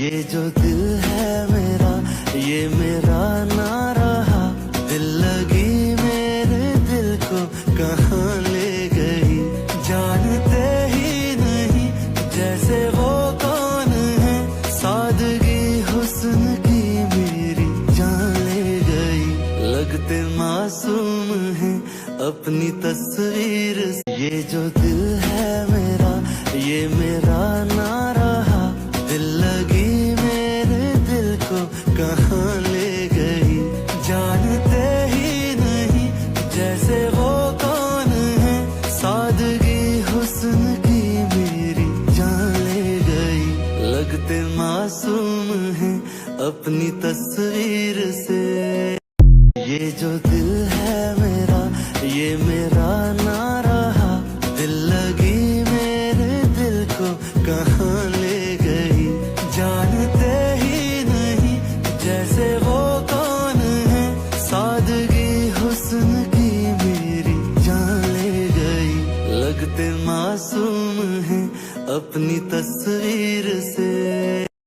ये जो दिल है मेरा, ये मेरा ना रहा। दिल लगी मेरे दिल को कहाँ ले गई, जानते ही नहीं जैसे वो कौन है। सादगी हुस्न की मेरी जान ले गई, लगते मासूम है अपनी तस्वीर से। ये जो दिल है मेरा, ये मेरा ना रहा। दिल लगी मेरे दिल को कहाँ ले गई, जानते ही नहीं जैसे वो कौन है। सादगी हुस्न की मेरी जान ले गई, लगते मासूम है अपनी तस्वीर से। ये जो दिल है मेरा, ये मेरा ना रहा। दिल लगी मेरे दिल को कहाँ ले गई, जानते ही नहीं जैसे वो कौन है। सादगी हुस्न की मेरी जान ले गई, लगते मासूम है अपनी तस्वीर से।